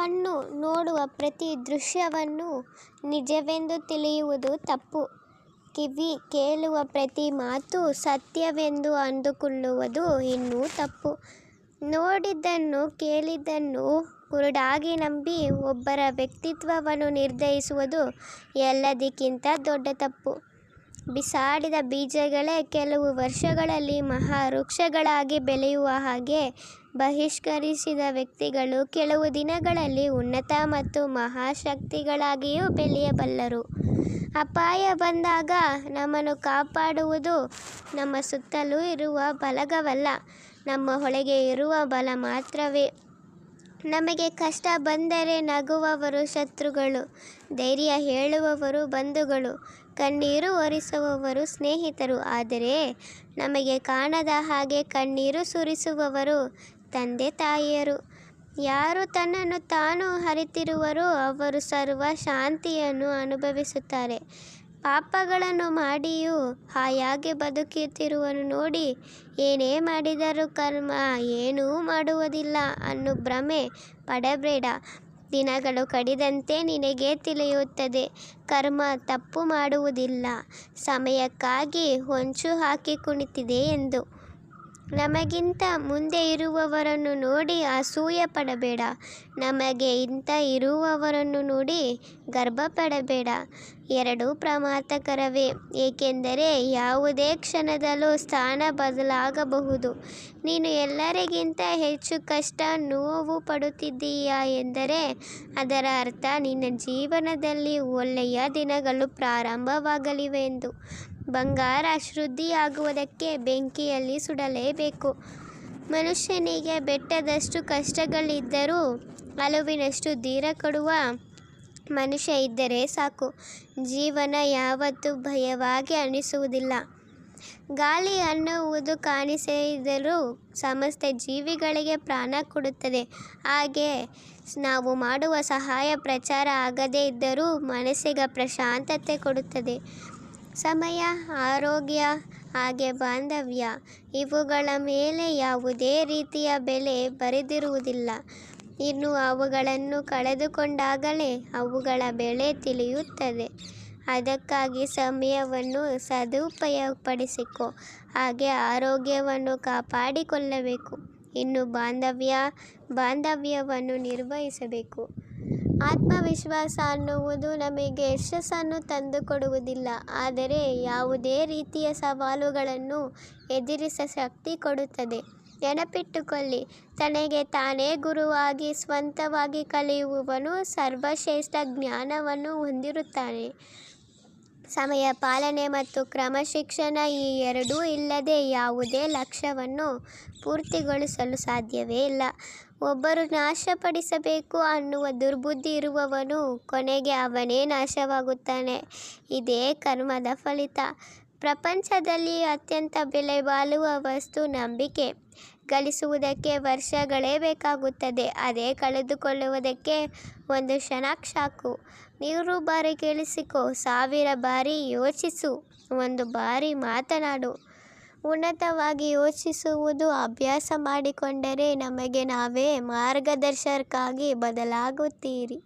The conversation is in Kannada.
ಕಣ್ಣು ನೋಡುವ ಪ್ರತಿ ದೃಶ್ಯವನ್ನು ನಿಜವೆಂದು ತಿಳಿಯುವುದು ತಪ್ಪು. ಕಿವಿ ಕೇಳುವ ಪ್ರತಿ ಮಾತು ಸತ್ಯವೆಂದು ಅಂದುಕೊಳ್ಳುವುದು ಇನ್ನೂ ತಪ್ಪು. ನೋಡಿದ್ದನ್ನು ಕೇಳಿದ್ದನ್ನು ಕುರುಡಾಗಿ ನಂಬಿ ಒಬ್ಬರ ವ್ಯಕ್ತಿತ್ವವನ್ನು ನಿರ್ಧರಿಸುವುದು ಎಲ್ಲದಕ್ಕಿಂತ ದೊಡ್ಡ ತಪ್ಪು. ಬಿಸಾಡಿದ ಬೀಜಗಳೇ ಕೆಲವು ವರ್ಷಗಳಲ್ಲಿ ಮಹಾವೃಕ್ಷಗಳಾಗಿ ಬೆಳೆಯುವ ಹಾಗೆ ಬಹಿಷ್ಕರಿಸಿದ ವ್ಯಕ್ತಿಗಳು ಕೆಲವು ದಿನಗಳಲ್ಲಿ ಉನ್ನತ ಮತ್ತು ಮಹಾಶಕ್ತಿಗಳಾಗಿಯೂ ಬೆಳೆಯಬಲ್ಲರು. ಅಪಾಯ ಬಂದಾಗ ನಮ್ಮನ್ನು ಕಾಪಾಡುವುದು ನಮ್ಮ ಸುತ್ತಲೂ ಇರುವ ಬಲಗವಲ್ಲ, ನಮ್ಮ ಒಳಗೆ ಇರುವ ಬಲ ಮಾತ್ರವೇ. ನಮಗೆ ಕಷ್ಟ ಬಂದರೆ ನಗುವವರು ಶತ್ರುಗಳು, ಧೈರ್ಯ ಹೇಳುವವರು ಬಂಧುಗಳು, ಕಣ್ಣೀರು ಒರೆಸುವವರು ಸ್ನೇಹಿತರು. ಆದರೆ ನಮಗೆ ಕಾಣದ ಹಾಗೆ ಕಣ್ಣೀರು ಸುರಿಸುವವರು ತಂದೆ ತಾಯಿಯರು. ಯಾರು ತನ್ನನ್ನು ತಾನು ಅರಿತಿರುವರೋ ಅವರು ಸರ್ವ ಶಾಂತಿಯನ್ನು ಅನುಭವಿಸುತ್ತಾರೆ. ಪಾಪಗಳನ್ನು ಮಾಡಿಯೂ ಹಾಯಾಗಿ ಬದುಕುತ್ತಿರುವನು ನೋಡಿ, ಏನೇ ಮಾಡಿದರೂ ಕರ್ಮ ಏನೂ ಮಾಡುವುದಿಲ್ಲ ಅನ್ನೋ ಭ್ರಮೆ ಪಡಬೇಡ. ದಿನಗಳು ಕಳೆದಂತೆ ನಿನಗೆ ತಿಳಿಯುತ್ತದೆ, ಕರ್ಮ ತಪ್ಪು ಮಾಡುವುದಿಲ್ಲ, ಸಮಯಕ್ಕಾಗಿ ಹೊಂಚು ಹಾಕಿ ಕುಳಿತಿದೆ ಎಂದು. ನಮಗಿಂತ ಮುಂದೆ ಇರುವವರನ್ನು ನೋಡಿ ಅಸೂಯೆ ಪಡಬೇಡ, ನಮಗೆ ಇಂತ ಇರುವವರನ್ನು ನೋಡಿ ಗರ್ವಪಡಬೇಡ. ಎರಡೂ ಪ್ರಮಾದಕರವೇ, ಏಕೆಂದರೆ ಯಾವುದೇ ಕ್ಷಣದಲ್ಲೂ ಸ್ಥಾನ ಬದಲಾಗಬಹುದು. ನೀನು ಎಲ್ಲರಿಗಿಂತ ಹೆಚ್ಚು ಕಷ್ಟ ನೋವು ಪಡುತ್ತಿದ್ದೀಯಾ ಎಂದರೆ ಅದರ ಅರ್ಥ ನಿನ್ನ ಜೀವನದಲ್ಲಿ ಒಳ್ಳೆಯ ದಿನಗಳು ಪ್ರಾರಂಭವಾಗಲಿವೆ ಎಂದು. ಬಂಗಾರ ಶುದ್ಧಿಯಾಗುವುದಕ್ಕೆ ಬೆಂಕಿಯಲ್ಲಿ ಸುಡಲೇಬೇಕು. ಮನುಷ್ಯನಿಗೆ ಬೆಟ್ಟದಷ್ಟು ಕಷ್ಟಗಳಿದ್ದರೂ ಹಲವಿನಷ್ಟು ಧೈರ್ಯ ಕೊಡುವ ಮನುಷ್ಯ ಇದ್ದರೆ ಸಾಕು. ಜೀವನ ಯಾವತ್ತೂ ಭಯವಾಗಿ ಅನಿಸುವುದಿಲ್ಲ. ಗಾಳಿ ಅನ್ನುವುದು ಕಾಣಿಸದಿದ್ದರೂ ಸಮಸ್ತ ಜೀವಿಗಳಿಗೆ ಪ್ರಾಣ ಕೊಡುತ್ತದೆ. ಹಾಗೆ ನಾವು ಮಾಡುವ ಸಹಾಯ ಪ್ರಚಾರ ಆಗದೇ ಇದ್ದರೂ ಮನಸ್ಸಿಗೆ ಪ್ರಶಾಂತತೆ ಕೊಡುತ್ತದೆ. ಸಮಯ, ಆರೋಗ್ಯ, ಹಾಗೆ ಬಾಂಧವ್ಯ, ಇವುಗಳ ಮೇಲೆ ಯಾವುದೇ ರೀತಿಯ ಬೆಲೆ ಬರೆದಿರುವುದಿಲ್ಲ. ಇನ್ನು ಅವುಗಳನ್ನು ಕಳೆದುಕೊಂಡಾಗಲೇ ಅವುಗಳ ಬೆಲೆ ತಿಳಿಯುತ್ತದೆ. ಅದಕ್ಕಾಗಿ ಸಮಯವನ್ನು ಸದುಪಯೋಗಪಡಿಸಿಕೊ, ಹಾಗೆ ಆರೋಗ್ಯವನ್ನು ಕಾಪಾಡಿಕೊಳ್ಳಬೇಕು. ಇನ್ನು ಬಾಂಧವ್ಯವನ್ನು ನಿರ್ವಹಿಸಬೇಕು. ಆತ್ಮವಿಶ್ವಾಸ ಅನ್ನುವುದು ನಮಗೆ ಯಶಸ್ಸನ್ನು ತಂದುಕೊಡುವುದಿಲ್ಲ, ಆದರೆ ಯಾವುದೇ ರೀತಿಯ ಸವಾಲುಗಳನ್ನು ಎದುರಿಸುವ ಶಕ್ತಿ ಕೊಡುತ್ತದೆ. ನೆನಪಿಟ್ಟುಕೊಳ್ಳಿ, ತನಗೆ ತಾನೇ ಗುರುವಾಗಿ ಸ್ವಂತವಾಗಿ ಕಲಿಯುವವನು ಸರ್ವಶ್ರೇಷ್ಠ ಜ್ಞಾನವನ್ನು ಹೊಂದಿರುತ್ತಾನೆ. ಸಮಯ ಪಾಲನೆ ಮತ್ತು ಕ್ರಮಶಿಕ್ಷಣ ಈ ಎರಡೂ ಇಲ್ಲದೆ ಯಾವುದೇ ಲಕ್ಷ್ಯವನ್ನು ಪೂರ್ತಿಗೊಳಿಸಲು ಸಾಧ್ಯವೇ ಇಲ್ಲ. ಒಬ್ಬರು ನಾಶಪಡಿಸಬೇಕು ಅನ್ನುವ ದುರ್ಬುದ್ಧಿ ಇರುವವನು ಕೊನೆಗೆ ಅವನೇ ನಾಶವಾಗುತ್ತಾನೆ. ಇದೇ ಕರ್ಮದ ಫಲಿತ. ಪ್ರಪಂಚದಲ್ಲಿ ಅತ್ಯಂತ ಬೆಲೆ ಬಾಳುವ ವಸ್ತು ನಂಬಿಕೆ. ಗಳಿಸುವುದಕ್ಕೆ ವರ್ಷಗಳೇ ಬೇಕಾಗುತ್ತದೆ, ಅದೇ ಕಳೆದುಕೊಳ್ಳುವುದಕ್ಕೆ ಒಂದು ಕ್ಷಣ ಸಾಕು. 100 ಬಾರಿ ಕೇಳಿಸಿಕೊ, 1000 ಬಾರಿ ಯೋಚಿಸು, 1 ಬಾರಿ ಮಾತನಾಡು. ಉನ್ನತವಾಗಿ ಯೋಚಿಸುವುದು ಅಭ್ಯಾಸ ಮಾಡಿಕೊಂಡರೆ ನಮಗೆ ನಾವೇ ಮಾರ್ಗದರ್ಶಕರಾಗಿ ಬದಲಾಗುತ್ತೀರಿ.